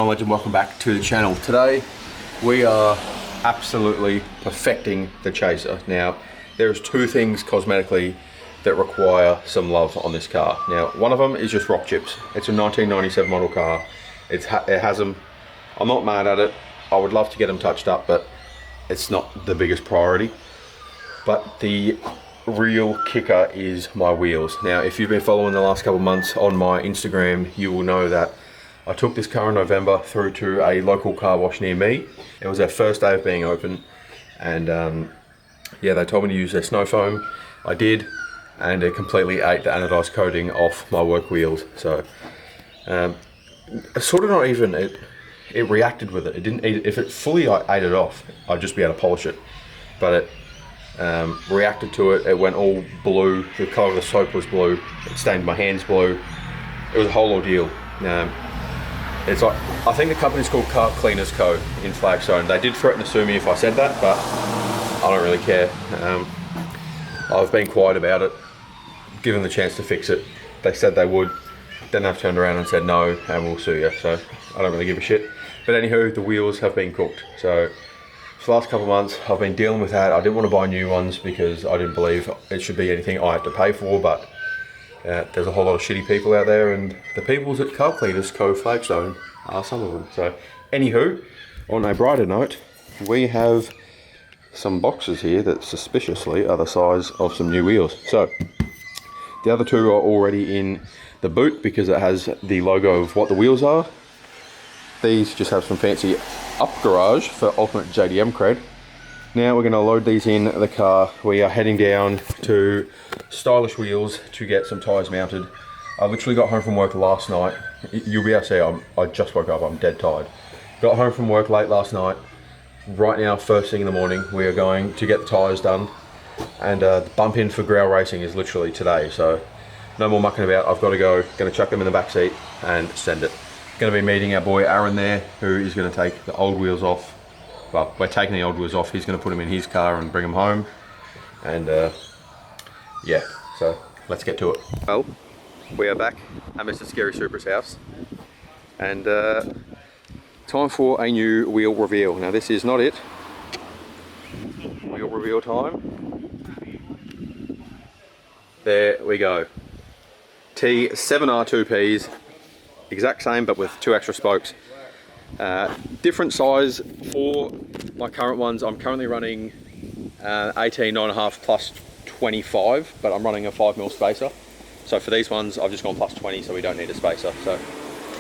lads, and welcome back to the channel. Today we are absolutely perfecting the Chaser. Now there's two things cosmetically that require some love on this car. Now one of them is just rock chips. It's a 1997 model car. It has them. I'm not mad at it. I would love to get them touched up, but it's not the biggest priority. But the real kicker is my wheels. Now if you've been following the last couple of months on my Instagram, you will know that I took this car in November through to a local car wash near me. It was their first day of being open, and yeah, they told me to use their snow foam. I did, and it completely ate the anodized coating off my work wheels. So sort of not even, it reacted with it. It didn't eat it. If it fully ate it off, I'd just be able to polish it. But it reacted to it. It went all blue. The color of the soap was blue. It stained my hands blue. It was a whole ordeal. It's like, I think the company's called Car Cleaners Co. in Flagstone. They did threaten to sue me if I said that, but I don't really care. I've been quiet about it, given the chance to fix it. They said they would, then they've turned around and said no, and we'll sue you. So I don't really give a shit. But anywho, the wheels have been cooked. So for the last couple of months, I've been dealing with that. I didn't want to buy new ones because I didn't believe it should be anything I had to pay for, but there's a whole lot of shitty people out there, and the peoples at Car Cleaners Co. Flagstone are some of them. So anywho, on a brighter note, we have some boxes here that suspiciously are the size of some new wheels. So the other two are already in the boot because it has the logo of what the wheels are. These just have some fancy up garage for ultimate JDM cred. Now we're going to load these in the car. We are heading down to Stylish Wheels to get some tyres mounted. I literally got home from work last night. You'll be able to see I just woke up, I'm dead tired. Got home from work late last night. Right now, first thing in the morning, we are going to get the tyres done. And the bump in for Growl Racing is literally today, so no more mucking about. I've got to go, going to chuck them in the back seat and send it. Going to be meeting our boy Aaron there, who is going to take the old wheels off. Well, we're taking the old wheels off. He's going to put them in his car and bring them home. And yeah, so let's get to it. Well, we are back at Mr. Scary Super's house. And time for a new wheel reveal. Now this is not it. Wheel reveal time. There we go. T7R2Ps. Exact same, but with 2 extra spokes. Different size for my current ones. I'm currently running 18.5 plus 25, but I'm running a 5mm spacer. So for these ones, I've just gone plus 20, so we don't need a spacer. So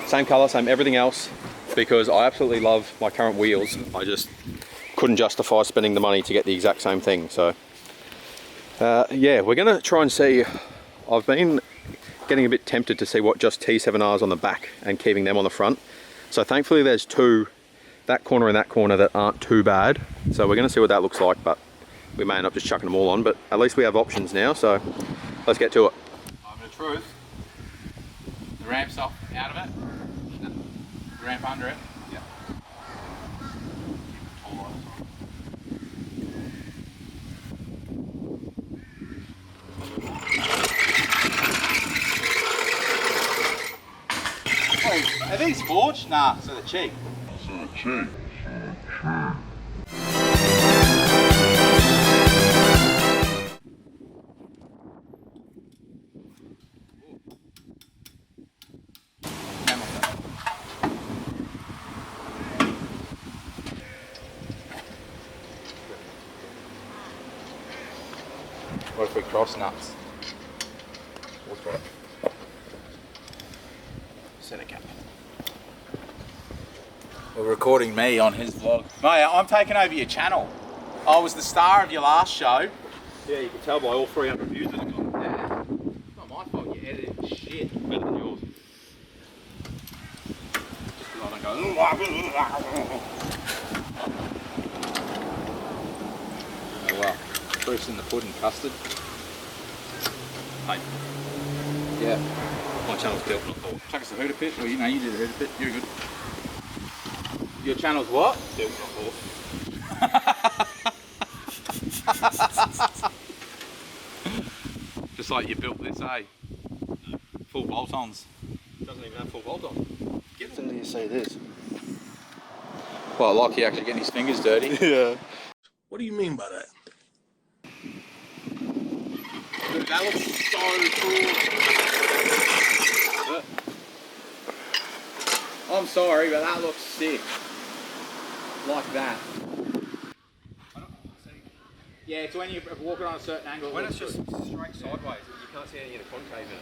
same color, same everything else, because I absolutely love my current wheels. I just couldn't justify spending the money to get the exact same thing. So yeah, we're gonna try and see. I've been getting a bit tempted to see what just T7Rs on the back and keeping them on the front. So thankfully there's two, that corner and that corner, that aren't too bad. So we're gonna see what that looks like, but we may end up just chucking them all on, but at least we have options now, so let's get to it. I'm the truth. The ramp's off out of it. No. The ramp under it. Yeah. Are these forged? Nah, so they're cheap. What if we cross nuts? What's what? Center cap. We're recording me on his vlog. Mate, I'm taking over your channel. I was the star of your last show. Yeah, you can tell by all 300 views that it got. Yeah. It's not my fault, you edited shit. Better than yours. Just because I don't go. Oh well. Proof's in the pudding, custard. Hey. Yeah. My channel's built, not bought. Chuck us a hooter pit. Well, you know, you did a hooter pit. You're good. Your channel's what? Built, not bought. Just like you built this, eh? Full bolt-ons. Doesn't even have full bolt on. Get until you see this. Quite like he actually getting his fingers dirty. Yeah. What do you mean by that? Dude, that looks so cool. I'm sorry, but that looks sick. Like that. Yeah, it's when you're walking on a certain angle. When it's just straight sideways, you can't see any of the concave in it.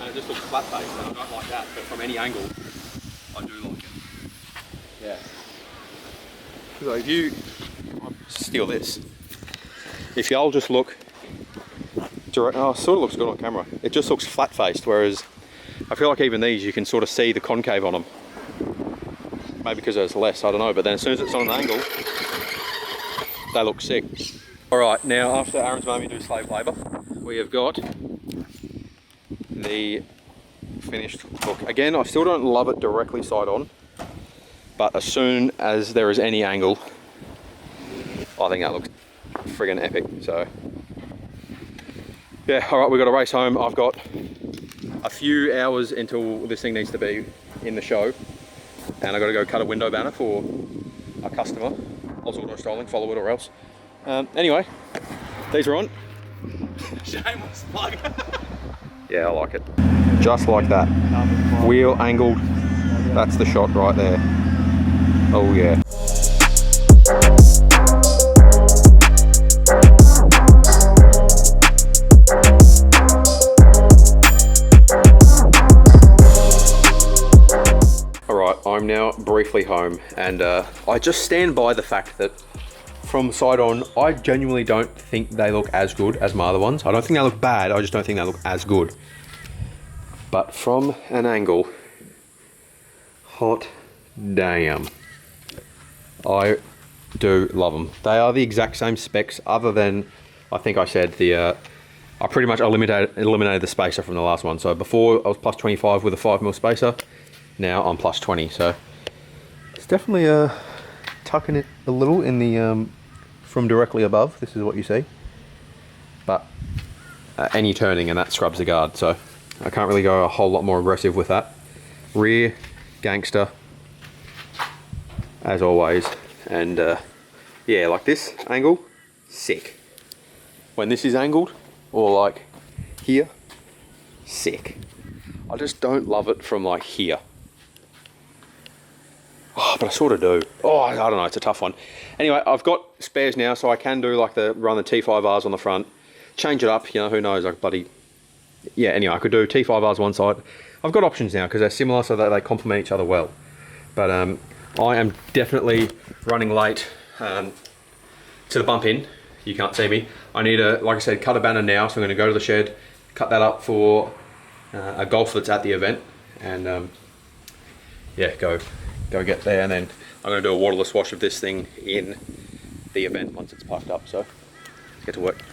And it just looks flat faced, and I don't like that, but from any angle, I do like it. Yeah. So if you steal this, if y'all just look direct, oh, it sort of looks good on camera. It just looks flat faced, whereas I feel like even these, you can sort of see the concave on them. Maybe because there's less, I don't know, but then as soon as it's on an angle, they look sick. All right, now after Aaron's made me do slave labour, we have got the finished look. Again, I still don't love it directly side on, but as soon as there is any angle, I think that looks friggin' epic. So yeah, all right, we've got to race home. I've got a few hours until this thing needs to be in the show, and I got to go cut a window banner for a customer. Oz Auto Styling, follow it or else. Anyway, these are on. Shameless plug. Yeah, I like it. Just like that. Wheel angled. That's the shot right there. Oh yeah. Alright, I'm now briefly home, and I just stand by the fact that from side on, I genuinely don't think they look as good as my other ones. I don't think they look bad, I just don't think they look as good. But from an angle, hot damn. I do love them. They are the exact same specs, other than, I think I said, I pretty much eliminated the spacer from the last one. So before I was plus 25 with a 5mm spacer, now I'm plus 20. So it's definitely tucking it a little in the, from directly above, this is what you see. But any turning and that scrubs the guard, so I can't really go a whole lot more aggressive with that. Rear, gangster, as always. And yeah, like this angle, sick. When this is angled, or like here, sick. I just don't love it from like here. Oh, but I sort of do. Oh, I don't know, it's a tough one. Anyway, I've got spares now, so I can do like run the T5Rs on the front, change it up, you know, who knows, like bloody, yeah, anyway, I could do T5Rs one side. I've got options now, because they're similar, so that they complement each other well. But I am definitely running late to the bump in. You can't see me. I need to, like I said, cut a banner now, so I'm gonna go to the shed, cut that up for a golf that's at the event, and yeah, go get there, and then I'm going to do a waterless wash of this thing in the event once it's parked up, so let's get to work.